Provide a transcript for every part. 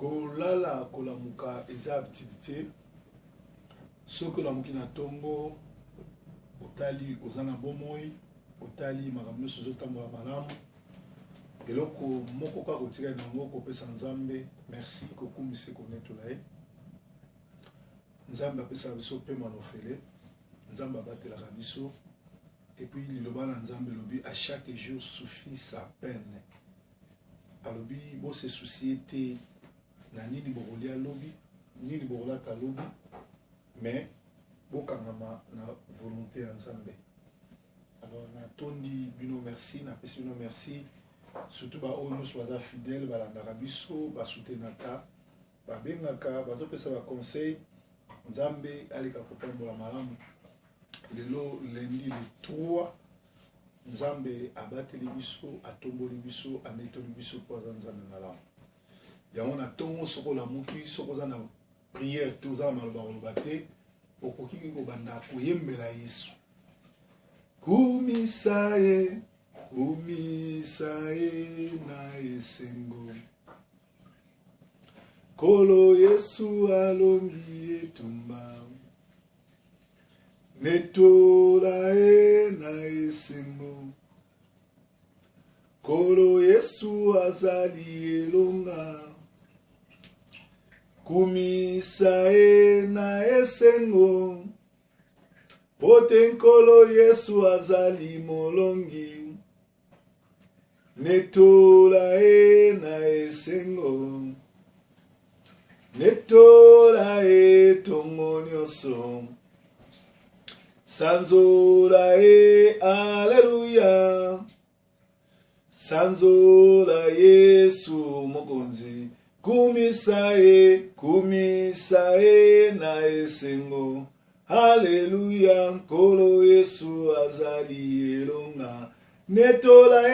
kolala kolamuka eza activité soki olamuki na ntongo otali oza na bomoi otali makambo nyonso ezotambola malamu eloko moko kaka kotikali nango kopesa nzambe merci kokumisa konetola ye nzambe apesaka biso pema na ofele nzambe abatelaka biso et puis liloba na nzambe lobi à chaque jour suffit sa peine alobi bose soucier te na nini bokolia lobi nini bokolaka lobi mais bokangama na volonté ya nzambe. Alors natondi bino merci napesi bino merci surtout baoyo nyonso baza fidèle balandaka biso basoutenaka babengaka bazopesa baconseil nzambe aleka kotambola malamu. Lelo lundi le 3 nzambe abateli biso atomboli biso anetoli biso po aza nzambe malamu yango na ntongo soki olamuki soki oza na prière te oza na maloba koloba te okoki kobanda koyembela Yesu kumisa ye na esengo kolo Yesu alongi etumba netola e na esengo kolo Yesu azali elonga kumisa e na esengo pote nkolo Yesu azali molongi netola e na esengo netola e tongo nyonso sanzola e alleluya sanzola Yesu mokonzi kumisa e na esengo alleluya nkolo Yesu azali elonga netola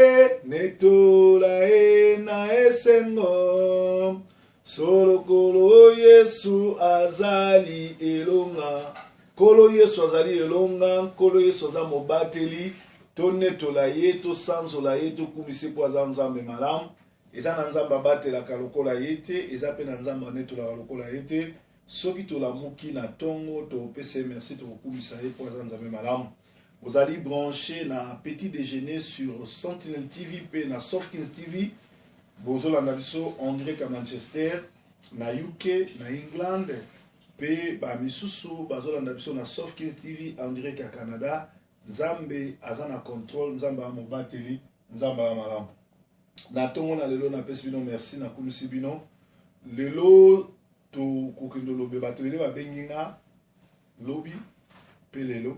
e na esengo solo kolo Yesu azali elonga kolo Yesu azali elonga kolo Yesu aza mobateli tonetola ye tosanzola ye tokumisa po aza nzambe malamu eza na nzambe abatelaka lokola ye te eza mpe na nzambe anetolaka lokola ye te soki tolamuki na ntongo topesa ye merci tokokumisa ye po aza nzambe malamu. Bozali branché na petit déjeuner sur Sentinel TV mpe na Sofkins TV bozolanda biso en direct à Manchester na UK na England pe ba misusu bazolanda biso na Sofkins TV en direct à Canada. Nzambe aza na contrôle nzambe amobateli nzambe malamu na tongo na lelo na pesi bino merci na kumisi bino lelo to kokendo lobe bato lelo babenginga lobi pe lelo.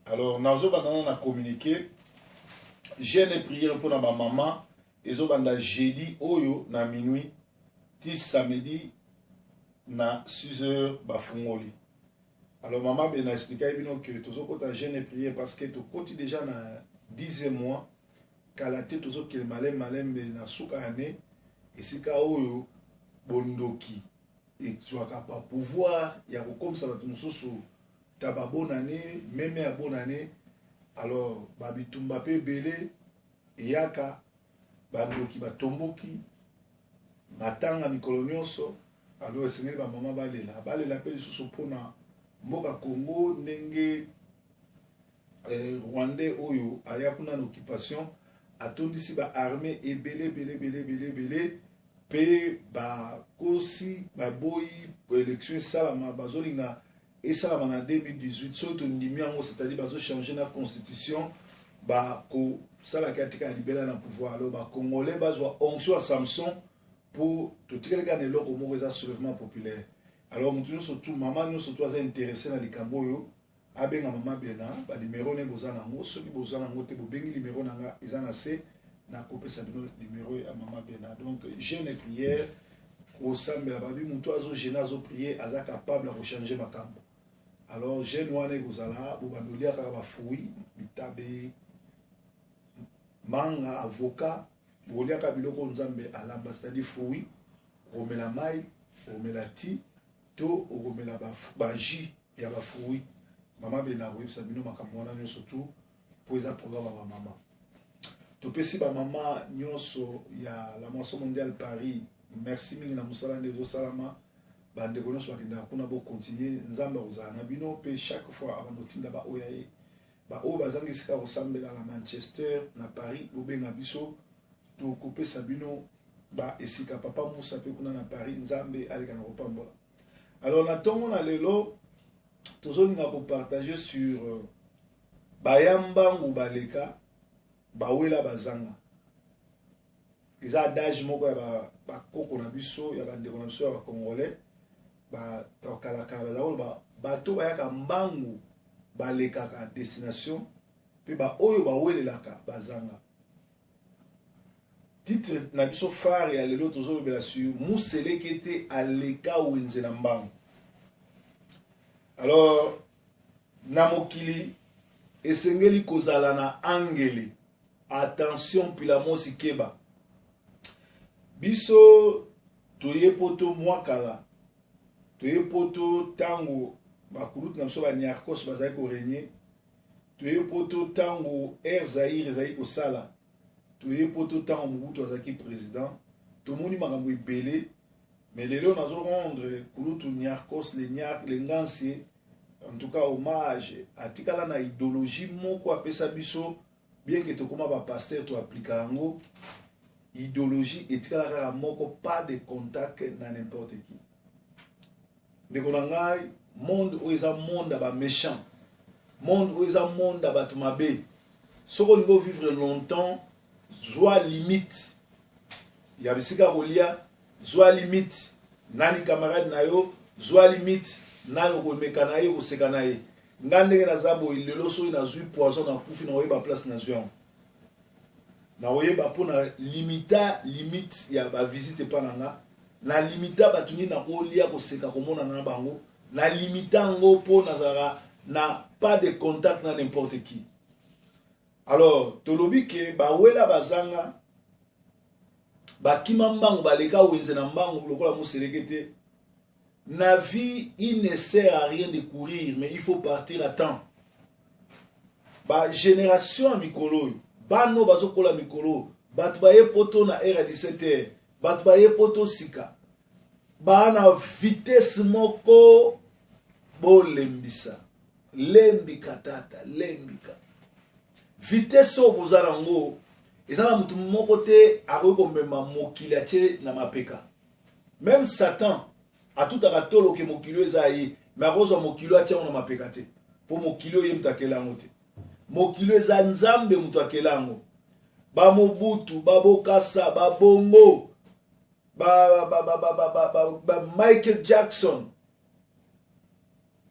Alors nazo bandana na communiquer jeûne et prière pour na ba maman ezo banda jeudi oyo na minuit ti samedi na 6h bafungoli. Alors maman ben a expliqué bino que tozo kota jeûne et prière parce que to koti déjà na 10e mois kala te tozo kele malembe na suka ane esika oyo bondoki ezwaka pa pouvoir ya kokomisa bato mosusu taba bonne année meme ya bonne année. Alors babitumba pe belé eyaka bandoki batomboki matanga mikolo nyonso. Alors esengeli bamama balela pe lisusu mpona mboka Congo ndenge Rwandais oyo aya kuna na occupation atondisi ba armée ebele belé pe ba kosi baboyi élection esalama bazolinga esalama na 2018 so tondimi yango c'est-à-dire bazo changer na constitution ba ko sala katika libela na pouvoir. Alors ba congolais bazwa onction à Samson pour totikeleka na eloko moko eza soulèvement populaire. Alors mutu surtout maman nous surtout aza intéressé na likambo oyo abenga mama bena ba numéro ne bozana ngo soki bozana ngo te bobengi numéro nanga eza na se na kopesa bino numéro ya mama bena. Donc jeûne et prière au sambela babi mutu azo jeûne azo prier aza capable de changer makambo. Alors jeûne wana bozala bobandolia kaka ba fruits bitabe manga avocat bolia ka biloko nzambe alamba c'est-à-dire fruits romela mai romela ti to romela ba jus ya ba fruits mama bena websa bino makambo wana nyonso tout pour eza programme ba mama topesi ba mama nyonso ya la moisson mondiale Paris merci mingi na musala ndezo salama bande kono so kinda kuna bo continuer nzamba kozana bino pe chaque fois avant notinda ba oyaye ba o bazangi sika kosambela na Manchester na Paris obenga biso to couper sabino ba esika papa Musa pe kuna na Paris nzambe aleka na kopambola. Alors na tongo na lelo tozolinga ko partager sur bayambangu baleka bawela bazanga. Ils adage moko ya ba koko na biso ya bande na biso ya congolais ba tokala kala ba bato bayaka mbangu baleka ka destination pe ba oyo bawelelaka bazanga. Titre na biso phare ya lelo tozolobela sur Muselekete aleka wenze na mbangu. Alors na mokili esengeli kozala na angele attention pila mosi keba biso toye poto mwakala toye poto tango bakulutu na biso baniarkos bazali korenye toye poto tango Zaire ezali kosala toye poto tango Mobutu azalaki président tomoni makambo ebele mais lelo nazo rendre kulutu niarkos le ngansie en tout cas hommage atikala na idéologie moko apesa biso bien que tokoma ba pasteur to appliquer yango idéologie etikala kaka moko pas de contact na n'importe qui ndeko na ngai monde oyo eza monde aba méchant monde oyo eza monde aba bato mabe soko olingo vivre longtemps zwa limite ya bisika kolia zwa limite nani camarade na yo zwa limite nayo komeka na ye koseka na ye nga ndenge naza boye lelo soki nazwi poison nakufi na oyeba place nazwi yango na oyeba mpo na limite ya bavisite mpa na nga na limita bato nini nakolia koseka komona na bango na limita yango mpo nazala na pas de contact na n'importe qui. Alors tolobi ke bawela bazanga bakima mbangu baleka wenze na mbangu lokola Muselekete. Na vie, il ne sert à rien de courir, mais il faut partir à temps. Ba génération à mikolo, ba no bazokola mikolo, bat baye poto na era 17h, bat baye poto sika. Ba na vitesse moko bo lembisa. Lembika tata, lembika. Vitesse o bozala ngo, ezala mutu moko te akoki komema mokili atie na mapeka. Même Satan a tout à tolo que mokilo ezayi mais akozo mokilo atia na mapeka te po mokilo ye mutakela ngo te mokilo eza nzambe mutakela ngo ba Mobutu ba Bokassa ba Bongo ba Michael Jackson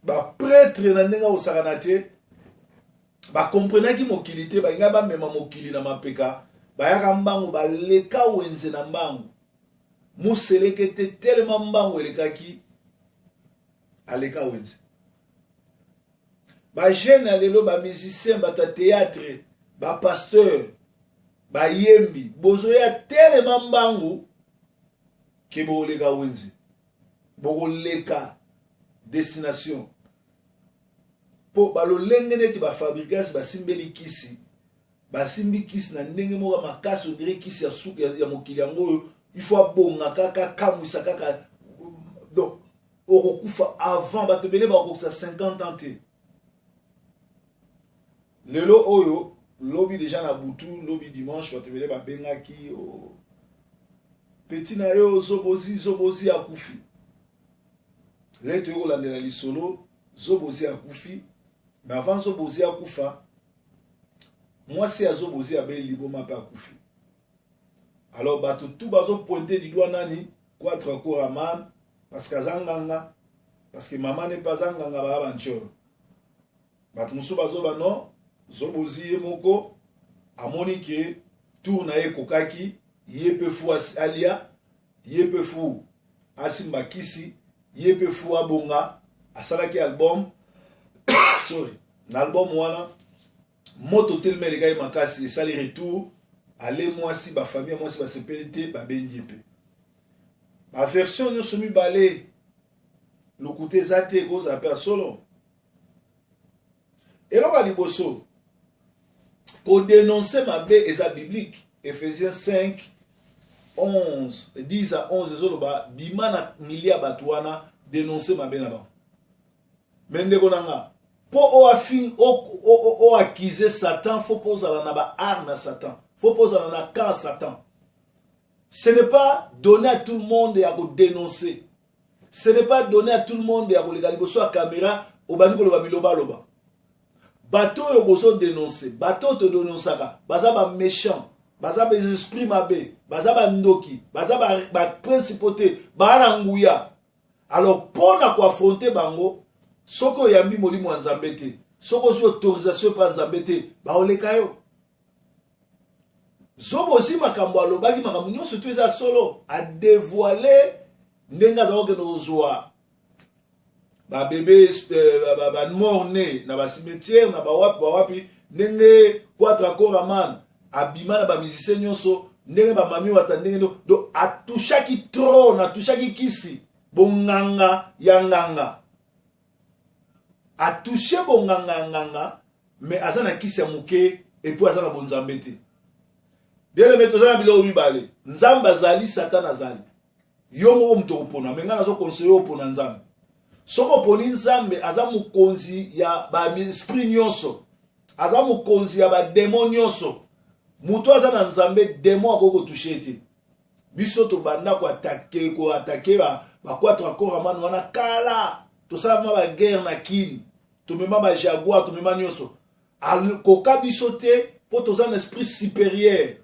ba prêtre na ndenge osakana te ba comprenaki mokili te ba inga ba mema mokili na mapeka ba yaka mbangu ba leka wenze na mbangu. Muselekete tellement mbangu elekaki aleka wenze. Ba jeune alelo ba musicien ba théâtre ba pasteur ba yembi bozo ya tellement mbangu ke bo leka wenze. Bo leka destination. Po ba lo lengene ti ba fabricas ba simbeli kisi. Ba simbi kisi na ndenge mo makasi dire kisi ya suku ya mokili yango. Il faut abonga kaka kamwisa kaka donc okufa avant batebele bakokusa 50 ans te lelo oyo lobi déjà na butu lobi dimanche batebele babengaki o petit na yo zobozi akufi leto yo kolandela lisolo zobozi akufi mais avant zobozi akufa mwasi ya zobozi abeli liboma pe akufi. Alors, tout bazo pointer du doigt nani, quatre Koraman, parce que Zanganga, parce que maman n'est pas Zanganga, ba aventure. Batmusu bazo bano, zobozi moko, amonike, tourna e kokaki, yepe fu alia, yepe fu asimba kisi, yepe fu abonga, asalaki album, sorry, l'album wana, moto telme les gars makasi, et ça les retours. Allez moi si ba famille moi si ba sepelite ba bendipe ba version yo somi balé le côté zate goza per solo et là liboso pour dénoncer ma bé eza biblique Ephésiens 5 11, 10 à 11 ezoloba bima na milia batuana dénoncer mabena ba. Mende konanga po o afin o accuser Satan, faut poser la ba arme à Satan. Faut poser la camp à Satan. Ce n'est pas donner à tout le monde et à dénoncer. Ce n'est pas donner à tout le monde et à regarder sur la caméra au baniko loba biloba loba. Bateau yo bozo dénoncer, bateau te dénoncera, baza ba méchant, baza ba esprit mabe, baza ba ndoki, baza ba principauté, ba nguya. Alors pour na ko affronter bango, soko yambi molimo nzambe te, soko zo autorisation pa nzambe te, ba oleka yo. Zobo aussi makambo alobaki makambo nyonso tu eza solo a dévoiler ndenga za oke no zoa. Ba bébé ba mort né na ba cimetière na ba wapi ndenge quatre koraman abima na ba musicien nyonso ndenge ba mami wata ndenge do atushaki trône atushaki kisi bonganga ya nganga atushe bonganga nganga mais azana kisi ya muke et puis azana bonzambe te. Bien aimé tozana bilo mibale nzamba zali Satan azali yo mo mto opona menga nazo conseiller opona nzambe. Soko poni nzambe aza mukonzi ya ba esprit nyonso aza mukonzi ya ba démon nyonso muto aza na nzambe démon akoko toucher te biso to banda ko attaquer ba quatre corps amana wana kala to sala ba guerre na kin to mema ba jaguar to mema nyonso al koka biso te po to za na esprit supérieur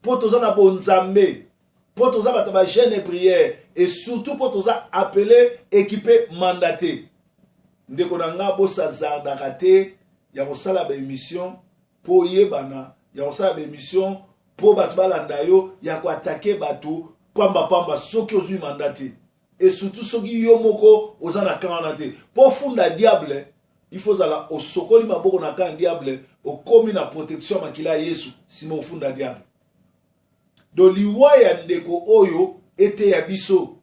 po to za na bonzambe pour tous ça ba jeûne et prière et surtout pour tous ça appelé équipé mandaté ndeko nanga bo sazarda kate ya kosala ba émission pour yebana ya kosala ba émission pour batu balanda yo ya ko attaquer batu pamba soki ozui mandaté et surtout soki yo moko ozana kana te pour funda diable il faut zala o sokoli maboko na kan diable o komi na protection makila Yesu simo funda diable. Do liwa ya ndeko oyo ete ya biso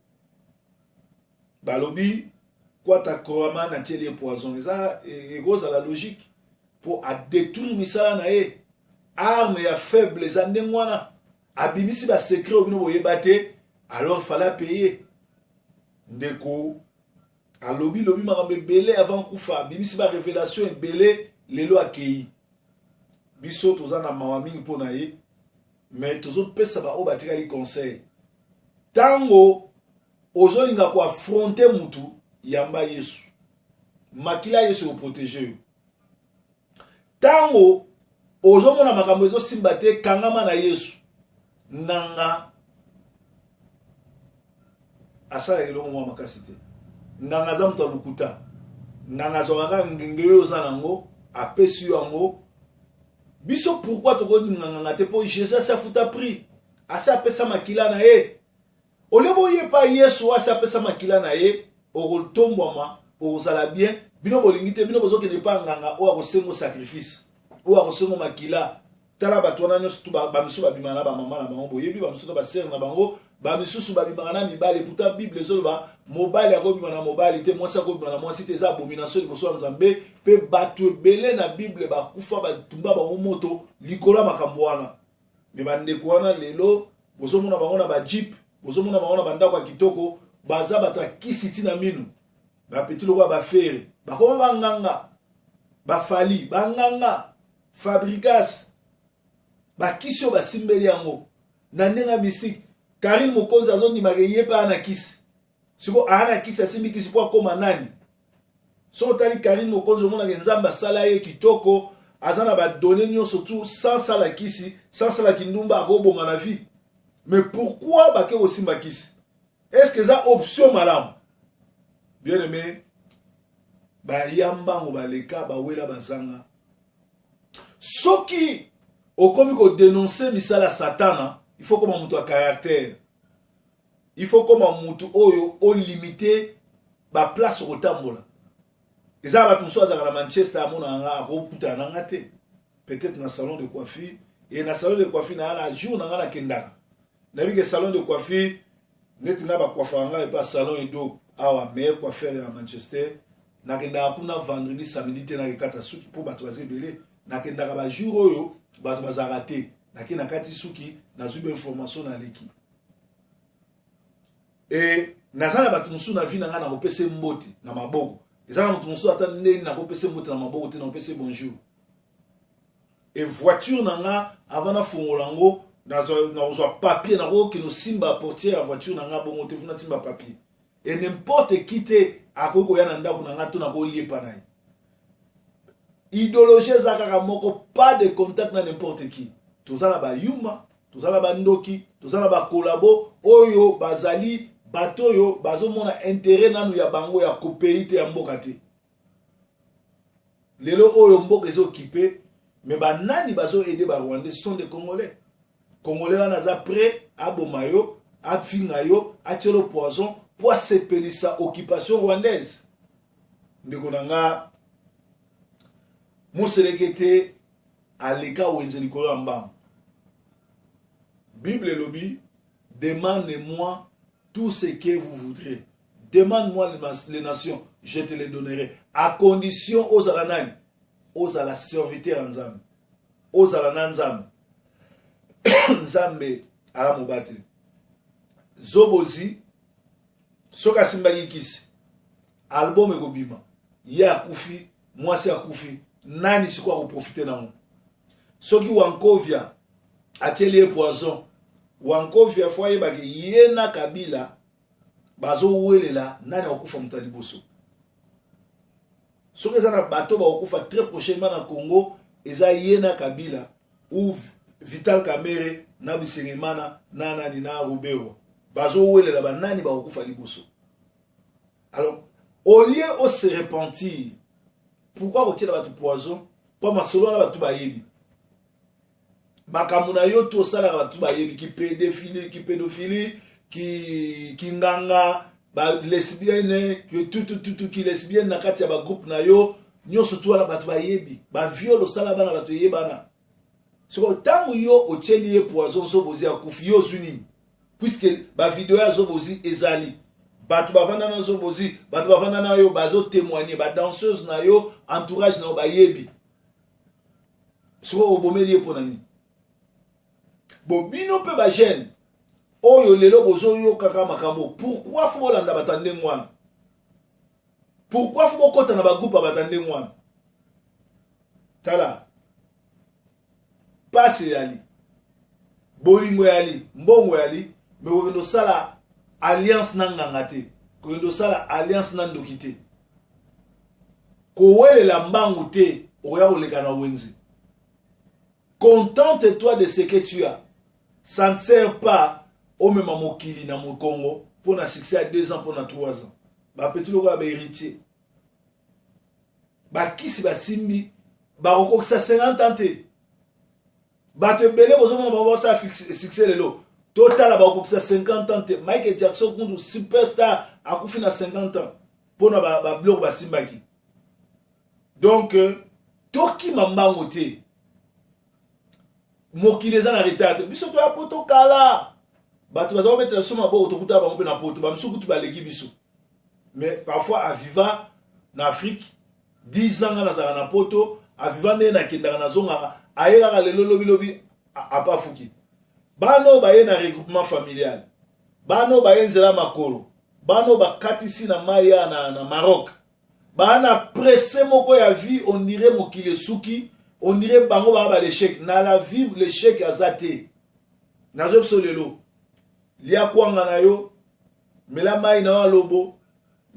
balobi kwa ta korama na tele poison eza egoza la logique pour a détruire misala na e arme ya faible za ndengwana abimisi ba secret obino boyebate alors fallait payer ndeko alobi lobi makambe belé avant kufa bimisi ba révélation belé lelo akei biso tozana mawami mpona ye. Mais tous autres personnes ba obatika li conseil tango ozolinga ko affronter mutu yamba Yesu makila Yesu o protéger tango ozomona makambo ezo simbate kangama na Yesu nanga asa elongo mwa makasite nanga za mtu lukuta nanga zokaka ngengeyo zanango apesi yango. Biso pourquoi to go nganga te po Jésus sa futa pris asa pesa makila na ye olebo ye pa Yesu asa pesa makila na ye o tomboma o sala bien bino bolingite bino bozoke ne pa nganga o akosengo sacrifice o akosengo makila tala batwana nyo stu ba misu ba bimana ba mama na bango boyebi ba misu ba sœur na bango ba misu ba bimana mibale puta Bible zoloba mobile ya ko bimana mobile te mwasa ko bimana mwasi te za abomination liboso nzambe pe batu belé na Bible ba kufa ba tumba ba moto likola makambo wana me bande ko wana lelo bozo mona bango na ba jeep bozo mona bango na banda kwa kitoko baza batu akisiti na minu ba petilo kwa ba fere ba koma banganga ba fali banganga fabricas ba kisio ba simbeli yango na ndenga mystique Karim Mokonzi azoni mageye pa na kisi siko ana kisi asimbi kisi kwa koma nani so tali Karim Mokonzi mona ngenzamba sala ye kitoko azana ba donner nyonso tout sans sala kisi sans sala kindumba akobonga na vie. Mais pourquoi ba ke osimba kisi? Est-ce que ça option malam? Bien aimé ba yambango ba leka ba wela bazanga soki okomi ko dénoncer misala satana il faut comme un mouton à caractère. Il faut comme un mouton au limité ba place au tambola. Et ça va tout ça à Manchester à mon anga peut-être dans le salon de coiffure et dans le salon de coiffure na un jour na kenda. Na vi que salon de coiffure net na ba coiffanga et pas salon et do awa meilleur coiffeur à Manchester na kenda kuna vendredi samedi te na kata suki pour ba troisième belé na kenda ba jour oyo ba bazarate na kina kati suki na zube information na leki et nazana batu musu na vie na nga na kopese mbote na maboko ezana mutu musu ata ndeni na kopese mbote na maboko te na kopese bonjour et voiture na nga avant na fungola ngo na kozwa papier na ko kino simba portière ya voiture na nga bongo te funa simba papier et n'importe qui te akoki koya na ndako na nga to na koliepa na ye idéologie eza kaka moko, pas de contact na n'importe qui. Tozala ba yuma, tozala ba ndoki, tozala ba kolabo oyo bazali bato oyo bazomona intérêt nanu ya bango ya kopeite ya mboka te. Lelo oyo mboka ezo occupé, mais ba nani bazo aider ba Rwandais sont des Congolais. Congolais wana za prêt à bomayo, à finga yo, à tirer poison pour sepelisa occupation rwandaise. Ndeko nanga Moselekete aleka wenze likolo mbam. Bible lobi, demandez-moi tout ce que vous voudrez. Demande-moi les nations, je te les donnerai. À condition aux alanani, aux ala serviteurs en zam, aux alananzam, zambe ala mobate. Zobozi, soka simba yikisi, album egobima, ya akufi, moi c'est akufi. Nani siko ko profiter na mo soki wankovia atelier poison wankovia foye baki yena kabila bazo welela nani okufa mutaliboso soki za na bato ba okufa très prochainement na Congo eza yena kabila ou Vital Kamerhe na Bisengemana na nani na Rubero bazo welela ba nani ba okufa liboso. Alors au lieu de se repentir, pourquoi vous tirez votre poison? Pour ma solo na batu bayebi. Makamuna yo to sala batu bayebi qui pédophilie, qui nganga, ba lesbienne, qui lesbienne na kati ya ba groupe na yo, nyo surtout la batu bayebi. Ba viol sala bana batu yebana. So tangu yo ocheli ye poison so bozi akufi yo zuni. Puisque ba vidéo ya zo bozi ezali. Batu bavanda na zo bozi, batu bavanda na yo bazo témoigner, ba danseuse na yo, entourage na yo bayebi. So obomeli ye ponani. Bobino pe ba jeune. Oyo lelo bozo yo kaka makambo. Pourquoi faut bolanda batande ngwana? Pourquoi faut bokota na ba groupe batande ngwana? Tala. Passe yali. Bolingo yali, mbongo yali, mais wendo sala alliance nanganga te. Wendo sala alliance nandoki te. Ko wele la mbangu te, oya koleka na wenzi. Contente-toi de ce que tu as. Ça ne sert pas au même mokili na mon Congo pour na succès à 2 ans, pour na 3 ans. Ba petit logo ba héritier. Ba kisi ba simbi, ba roko sa 50 ans te. Ba te belé bozoma ba sa succès lelo. Total ba roko sa 50 ans te. Michael Jackson kundu superstar akufi na 50 ans. Pour na ba blog ba simbaki. Donc toki mambango te. Mokili za na retard biso to apoto kala batu baza mettre la soma bo tokuta ba mpe na poto ba msuku tu ba legi biso mais parfois à viva na Afrique 10 ans na za na poto à viva ne na kenda na zonga ayeka lelo lobi lobi apa fuki bano ba ye na regroupement familial bano ba yenzela makolo bano ba katisi na maya na Maroc bana pressé moko ya vie on dirait mokili suki. On dirait bango ba l'échec. Na la vie l'échec azate. Na zo solelo. Lia kwanga na yo. Mela mai na lobo.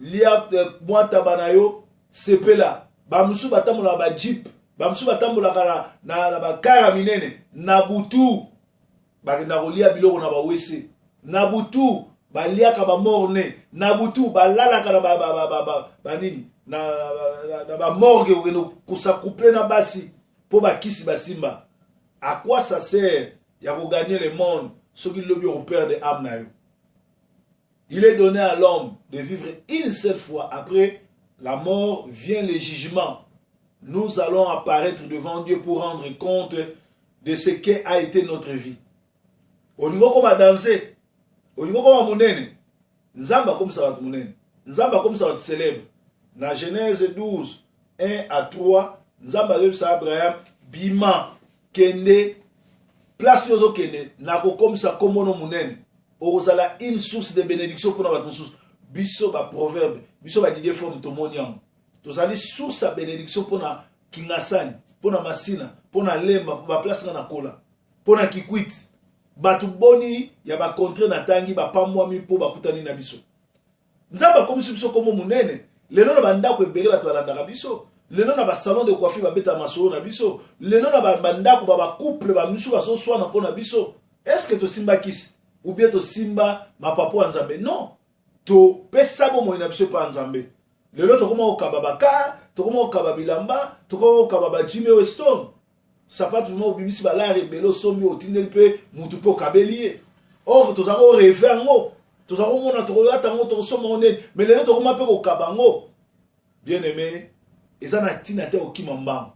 Lia mwata banayo sepela. Ba musu batamula ba jeep. Ba musu batamula kana na ba kara minene. Na butu. Ba na rolia biloko na ba wese. Na butu ba lia ka ba morne. Na butu ba lala kana ba nini. Na ba morgue ou kusa couple na basi. Pour bakisi basimba. À quoi ça sert ya ko gagner le monde ce qui le au père de âme na yo. Il est donné à l'homme de vivre une seule fois. Après la mort vient le jugement. Nous allons apparaître devant Dieu pour rendre compte de ce qu'a été notre vie. Au niveau comme à danser, au niveau comme à monene, nzamba comme ça va te monene, nzamba comme ça va te célèbre. Dans Genèse 12, 1 à 3, nzamba yebisa Abraham bima kende place yozo kende nako komisa komono munene ozala une source de bénédiction pour notre source. Biso ba proverbe, biso ba didie forme tomoniam. Tozali source de bénédiction pour na kingasani, pour na masina, pour na lemba, pour ba place na kola, pour na kikwit. Batu boni ya ba contre na tangi ba pamwami po ba kutani na biso. Nzamba comme biso comme munene, lelo na bandako ebele batu balandaka biso. Lelo na ba salon de coiffure ba beta masolo na biso. Lelo na ba bandako ba couple ba misu ba so swana po na biso. Est-ce que to simba kisi ou bien to simba ma papo nzambe? Non. To pesa bo mo na biso pa nzambe. Lelo to koma okaba baka, to koma okaba bilamba, to koma okaba ba Jimmy Weston. Sapat vuma obimisi ba la rebelo sombi otindeli pe mutu pe okabelie. Or to zako rêver ngo. To zako mona to yata ngo to soma onen, mais lelo to koma pe okaba ngo. Bien aimé, ezana tina te okima mbam.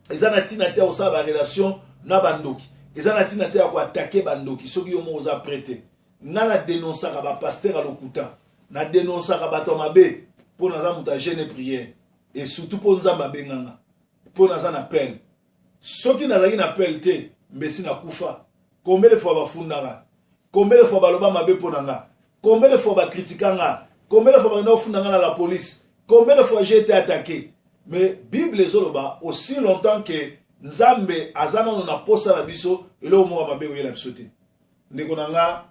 Ezana tina te osa ba relation na bandoki. Ezana tina te ko attaquer bandoki soki yo mo oza prêter. Nana dénoncer ka ba pasteur à l'okuta. Na dénoncer ka ba to mabe pour na za muta jeune prière et surtout pour nzamba benganga. Pour na za na appel. Soki na za na appel te mbesi na kufa. Combien de fois ba fundanga? Combien de fois ba loba mabe pour nanga? Combien de fois ba critiquanga? Combien de fois ba no fundanga na la police? Combien de fois j'ai été attaqué? Mais Bible ezoloba aussi longtemps que Nzambe azana na posa na biso elo mo mabe oyela biso te. Ndeko nanga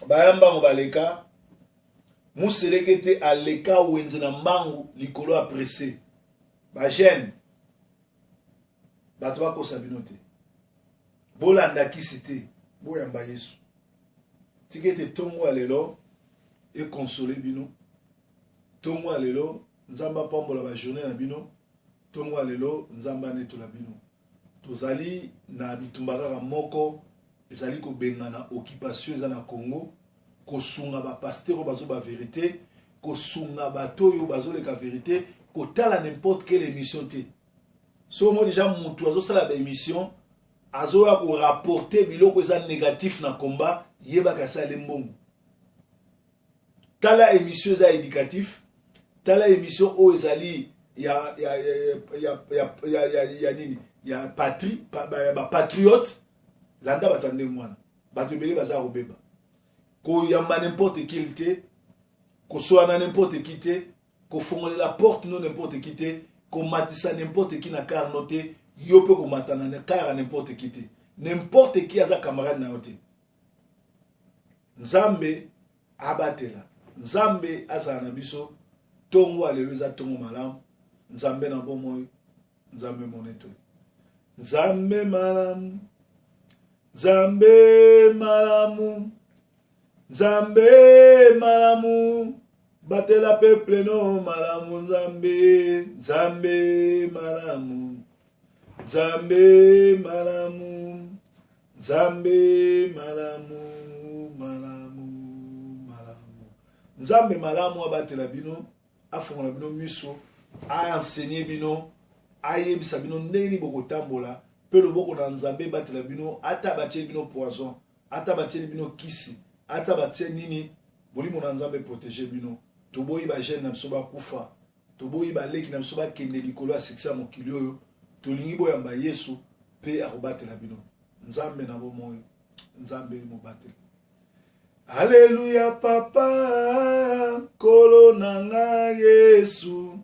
bayamba ngobaleka muselekete aleka wenze na mbangu likolo apressé. Ba jeune bato bakosa bino te. Bolanda kisite boyamba Yesu. Tikete tongo alelo e consoler bino. Tongo alelo nzamba pambola ba journée na bino. Tongo alelo nzamba netola bino. Tozali na bitumbaka moko ezali ko bengana occupation za na Congo, ko sunga ba pasteur bazo ba vérité, ko sunga bato yo bazo le ka vérité, ko tala n'importe quelle émission te. So mo déjà mutu azo sala ba émission, azo ya ko rapporter biloko za négatif na combat, yeba ka sala mbongo. Tala émission za éducatif, tala émission o ezali ya nini ya patrie ba patriote landa batande mwana bato bele baza robeba ko yamba n'importe qui te ko soana n'importe qui te ko fongola la porte non n'importe qui te ko matisa n'importe qui na car noté yo pe ko matana na car n'importe qui te n'importe qui aza camarade na yote. Nzambe abatela Nzambe aza na biso tongo aleluya tongo malamu. Nzambe na bomoy, Nzambe moneto. Nzambe malamu, Nzambe malamu, Nzambe malamu, batela peuple no malamu Nzambe, Nzambe malamu, Nzambe malamu, Nzambe malamu, malamu. Nzambe malamu abatela bino, afongola bino miso. A enseigné bino a yebisa bino ndeni boko tambola pe le boko na Nzambe batela bino ata batie bino poison ata batie bino kisi ata batie nini bolimo na Nzambe protéger bino toboyi ba jeune na biso ba kufa toboyi ba leki na biso ba kende likolo a sexa mokili oyo tolingi boyamba Yesu pe akobatela bino Nzambe na bomoyi Nzambe mo batela. Alléluia papa kolo nanga Yesu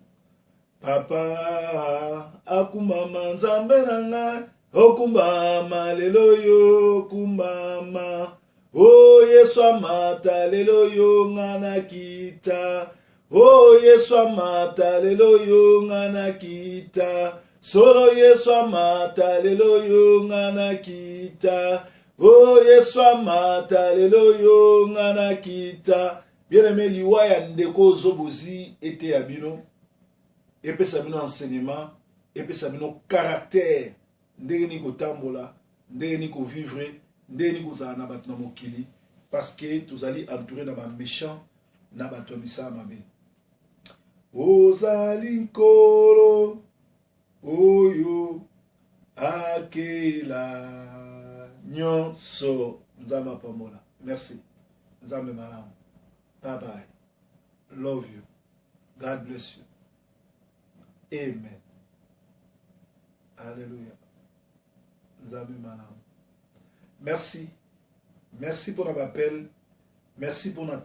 papa akumbama Nzambe nanga okumbama lelo yo kumbama o Yesu amata lelo yo ngana kita o Yesu amata lelo yo ngana kita solo Yesu amata lelo yo ngana kita o Yesu amata lelo yo ngana kita. Bien-aimé liwa ya ndeko zobozi ete ya bino epesa bino enseignement epesa bino caractère ndenge ni kotambola ndenge ni kovivre ndenge ni kozala na bato na mokili parce que tozali entouré na ba méchant na bato ya misala mabe. Ozali nkolo oyo akela nyonso Nzambe apambola. Merci. Nzambe malamu. Bye bye. Love you. God bless you. Amen. Alléluia. Nzambe malamu. Merci. Merci pour notre appel. Merci pour notre